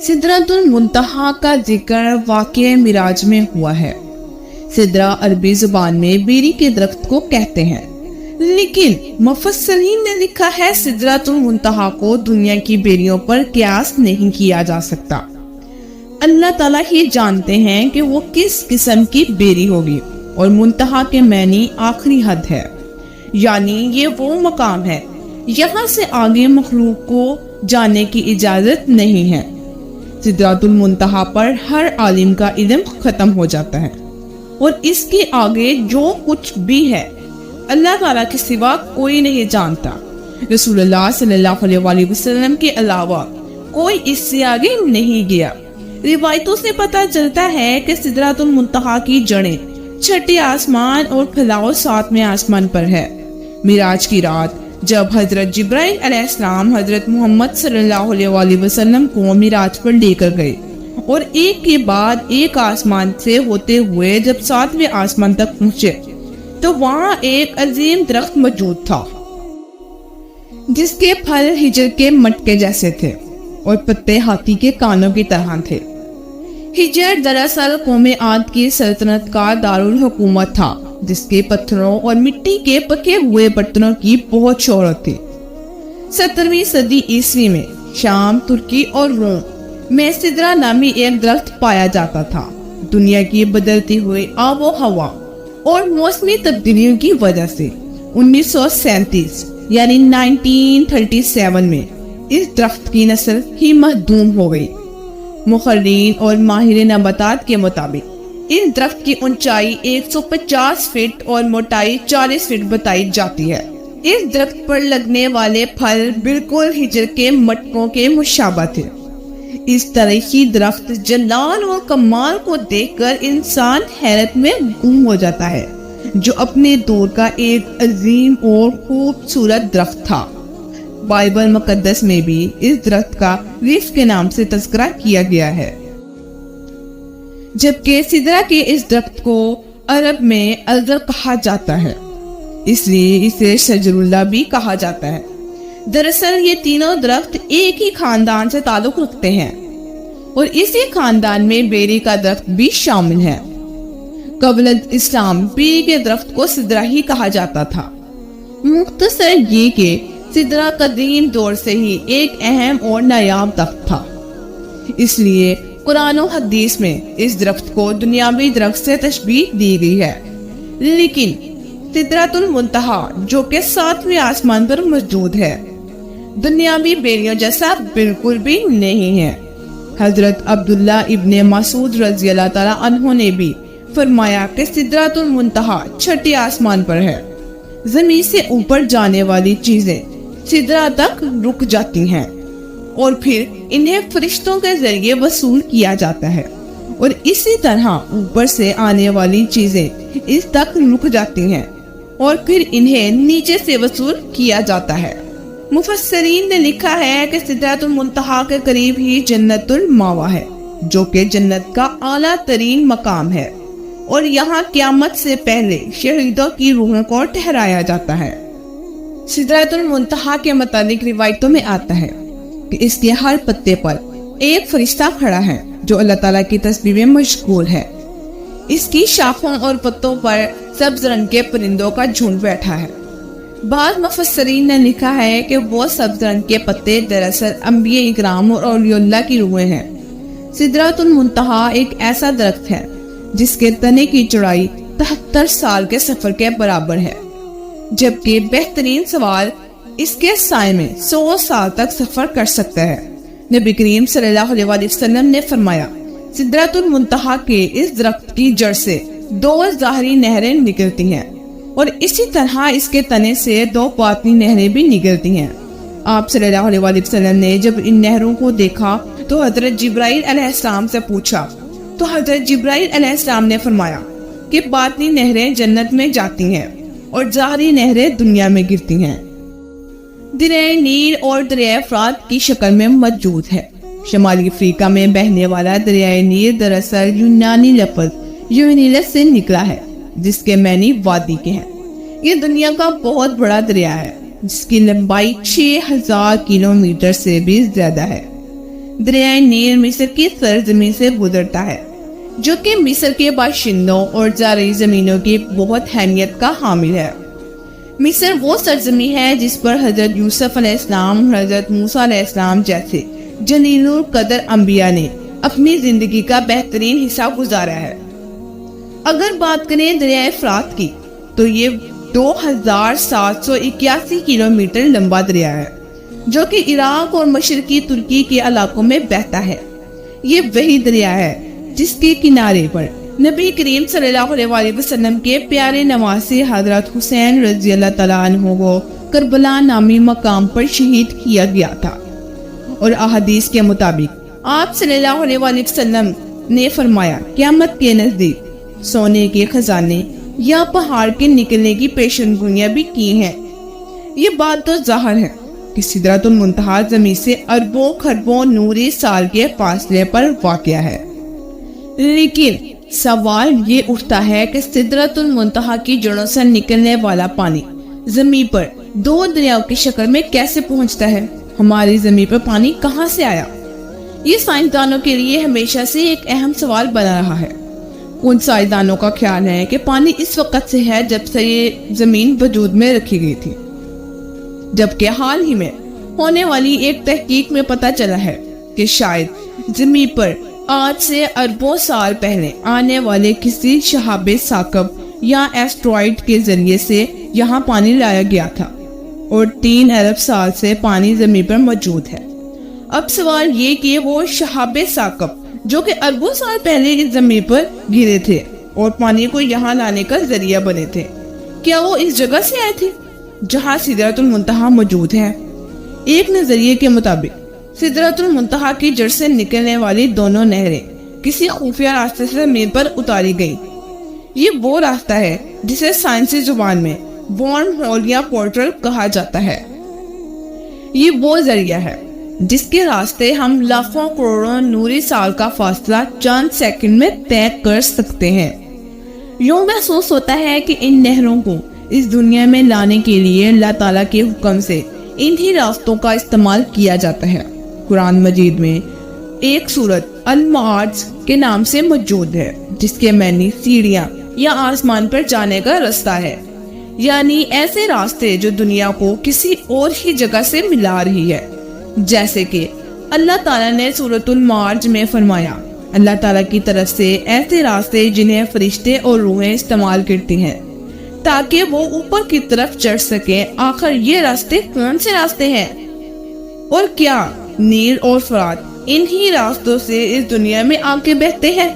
सिदरत मुंतहा का जिक्र वाक़या मिराज में हुआ है। सिदरा अरबी जुबान में बेरी के दरख्त को कहते हैं, लेकिन मुफस्सिरीन ने लिखा है सिदरत मुंतहा को दुनिया की बेरियों पर क़ियास नहीं किया जा सकता। अल्लाह ताला ही जानते हैं कि वो किस किस्म की बेरी होगी, और मुंतहा के मैनी आखिरी हद है, यानी ये वो मकाम है यहाँ से आगे मखलूक को जाने की इजाजत नहीं है। सिदरातुल मुंतहा पर हर आलिम का इल्म खत्म हो जाता है, और इसके आगे जो कुछ भी है अल्लाह ताला के सिवा कोई नहीं जानता। रसूलुल्लाह सल्लल्लाहु अलैहि वसल्लम के अलावा कोई इससे आगे नहीं गया। रिवायतों से पता चलता है कि सिदरातुल मुंतहा की जड़ें छठे आसमान और फैलाव सातवें आसमान पर है। मिराज की रात जब हजरत जिब्राइल अलैहिस्सलाम हजरत मोहम्मद सल्लल्लाहु अलैहि वसल्लम को मिराज पर लेकर गए, और एक के बाद एक आसमान से होते हुए जब सातवें आसमान तक पहुँचे तो वहाँ एक अजीम दरख्त मौजूद था, जिसके फल हिजर के मटके जैसे थे और पत्ते हाथी के कानों की तरह थे। हिजर दरअसल कौम आद की सल्तनत का दारुल हुकूमत था, जिसके पत्थरों और मिट्टी के पके हुए बर्तनों की बहुत शोहरत थी। 17वीं सदी ईस्वी में शाम, तुर्की और रोम में सिदरा नामी एक दरख्त पाया जाता था। दुनिया की बदलती हुई आबो हवा और मौसमी तब्दीलियों की वजह से 1937 यानी 1937 में इस दरख्त की नस्ल ही महदूम हो गई। मुखर्रीन और माहिर नबातात के मुताबिक इस दरख्त की ऊंचाई 150 फीट और मोटाई 40 फीट बताई जाती है। इस दरख्त पर लगने वाले फल बिल्कुल हिजर के मटकों के मुशाबा थे। इस तरह की दरख्त जलाल और कमाल को देखकर इंसान हैरत में गुम हो जाता है, जो अपने दौर का एक अजीम और खूबसूरत दरख्त था। बाइबल मुकद्दस में भी इस दरख्त का रिफ के नाम से तज़किरा किया गया है, जबकि सिदरा के इस दरख्त को अरब में अलदर कहा जाता है, इसलिए इसे शजरुल्लाह भी कहा जाता है। दरअसल ये तीनों दरख्त एक ही खानदान से ताल्लुक रखते हैं, और इसी खानदान में बेरी का दरख्त भी शामिल है। क़ब्ल इस्लाम बेरी के दरख्त को सिदरा ही कहा जाता था। मुख्तसर ये कि सिदरा कदीम दौर से ही एक अहम और नायाब दरख्त था, इसलिए कुरान और हदीस में इस दरख्त को दुनियावी दरख्त से तशबीह दी गई है। लेकिन सिदरतुल मुंतहा जो कि सातवें आसमान पर मौजूद है, दुनियावी बेरियों जैसा बिल्कुल भी नहीं है। हजरत अब्दुल्ला इब्ने मसूद रज़ी अल्लाह ताला अन्हु ने भी फरमाया कि सिदरतुल मुंतहा छठे आसमान पर है। जमीन से ऊपर जाने वाली चीजें सिदरा तक रुक जाती हैं, और फिर इन्हें फरिश्तों के जरिए वसूल किया जाता है, और इसी तरह ऊपर से आने वाली चीजें इस तक रुक जाती हैं, और फिर इन्हें नीचे से वसूल किया जाता है। मुफस्सिरीन ने लिखा है कि सिदरतुल मुंतहा के करीब ही जन्नतुल मावा है, जो कि जन्नत का आला तरीन मकाम है, और यहाँ क़यामत से पहले शहीदों की रूहों को ठहराया जाता है। सिदरतुल मुंतहा के मुताबिक रिवायतों में आता है कि इसके हर पत्ते पर एक फरिश्ता खड़ा है जो अल्लाह ताला की तस्बीह में मशगूल है। इसकी शाखों और पत्तों पर सब्ज रंग के परिंदों का झुंड बैठा है। बाद मुफस्सिरीन ने लिखा है कि वो सब्ज रंग के पत्ते दरअसल अंबिया इकराम और औलिया की रूहें हैं। सिदरतुल मुंतहा एक ऐसा दरख्त है जिसके तने की चौड़ाई 73 साल के सफर के बराबर है, जबकि बेहतरीन सवाल इसके साए में 100 साल तक सफर कर सकता है। नबी करीम सल्लल्लाहु अलैहि वसल्लम ने फरमाया, सिदरतुल मुंतहा के इस दरख्त की जड़ से 2 ज़ाहरी नहरें निकलती हैं, और इसी तरह इसके तने से 2 बातिनी नहरें भी निकलती हैं। आप सल्लल्लाहु अलैहि वसल्लम ने जब इन नहरों को देखा तो हजरत जिब्राइल अलैहिस्सलाम से पूछा, तो हजरत जिब्राइल अलैहिस्सलाम ने फरमाया कि बातिनी नहरें जन्नत में जाती हैं और ज़ाहरी नहरें दुनिया में गिरती हैं। दरिया नील और दरिया फरात की शक्ल में मौजूद है। शमाली अफ्रीका में बहने वाला दरिया नील दरअसल यूनानी लफ्ज़ यूनिलस से निकला है, जिसके मैनी वादी के हैं। ये दुनिया का बहुत बड़ा दरिया है, जिसकी लंबाई 6000 किलोमीटर से भी ज्यादा है। دریائے نیل مصر کی سرزمین سے گزرتا ہے، جو کہ مصر کے باشندوں اور زرعی زمینوں کی بہت اہمیت کا حامل ہے۔ مصر وہ سرزمین ہے جس پر حضرت یوسف علیہ السلام، حضرت موسیٰ علیہ السلام جیسے جلیل القدر انبیاء نے اپنی زندگی کا بہترین حصہ گزارا ہے۔ اگر بات کریں دریائے فرات کی تو یہ 2781 کلومیٹر لمبا دریا ہے، جو کہ عراق اور مشرقی ترکی کے علاقوں میں بہتا ہے۔ یہ وہی دریا ہے جس کے کنارے پر نبی کریم صلی اللہ علیہ وسلم کے پیارے نواسے حضرت حسین رضی اللہ تعالیٰ عنہ کو کربلا نامی مقام پر شہید کیا گیا تھا، اور احادیث کے مطابق آپ صلی اللہ علیہ وسلم نے فرمایا، قیامت کے نزدیک سونے کے خزانے یا پہاڑ کے نکلنے کی پیشنگوئیاں بھی کی ہیں۔ یہ بات تو ظاہر ہے کہ سدرۃ المنتہا زمین سے اربوں خربوں نوری سال کے فاصلے پر واقع ہے، لیکن سوال یہ اٹھتا ہے کہ سدرۃ المنتہا کی جڑوں سے نکلنے والا پانی زمین پر دو دریاؤں کی شکل میں کیسے پہنچتا ہے؟ ہماری زمین پر پانی کہاں سے آیا؟ یہ سائنسدانوں کے لیے ہمیشہ سے ایک اہم سوال بنا رہا ہے۔ ان سائنسدانوں کا خیال ہے کہ پانی اس وقت سے ہے جب سے یہ زمین وجود میں رکھی گئی تھی، جبکہ حال ہی میں ہونے والی ایک تحقیق میں پتہ چلا ہے کہ شاید زمین پر آج سے اربوں سال پہلے آنے والے کسی شہاب ثاقب یا ایسٹرائیڈ کے ذریعے سے یہاں پانی لایا گیا تھا، اور 3 ارب سال سے پانی زمین پر موجود ہے۔ اب سوال یہ کہ وہ شہاب ثاقب جو کہ اربوں سال پہلے اس زمین پر گرے تھے اور پانی کو یہاں لانے کا ذریعہ بنے تھے، کیا وہ اس جگہ سے آئے تھے جہاں سدرۃ المنتہا موجود ہے؟ ایک نظریے کے مطابق سدرۃ المنتہا کی جڑ سے نکلنے والی دونوں نہریں کسی خفیہ راستے سے زمین پر اتاری گئی۔ یہ وہ راستہ ہے جسے سائنسی زبان میں ورم ہول یا پورٹل کہا جاتا ہے۔ یہ وہ ذریعہ ہے جس کے راستے ہم لاکھوں کروڑوں نوری سال کا فاصلہ چند سیکنڈ میں طے کر سکتے ہیں۔ یوں محسوس ہوتا ہے کہ ان نہروں کو اس دنیا میں لانے کے لیے اللہ تعالیٰ کے حکم سے انہی راستوں کا استعمال کیا جاتا ہے۔ قرآن مجید میں ایک سورت المعارج کے نام سے موجود ہے، جس کے معنی سیڑھیاں یا آسمان پر جانے کا راستہ ہے، یعنی ایسے راستے جو دنیا کو کسی اور ہی جگہ سے ملا رہی ہے۔ جیسے کہ اللہ تعالیٰ نے سورۃ المعارج میں فرمایا، اللہ تعالیٰ کی طرف سے ایسے راستے جنہیں فرشتے اور روحیں استعمال کرتی ہیں تاکہ وہ اوپر کی طرف چڑھ سکیں۔ آخر یہ راستے کون سے راستے ہیں؟ اور کیا نیل اور فرات انہی راستوں سے اس دنیا میں آ کے بہتے ہیں؟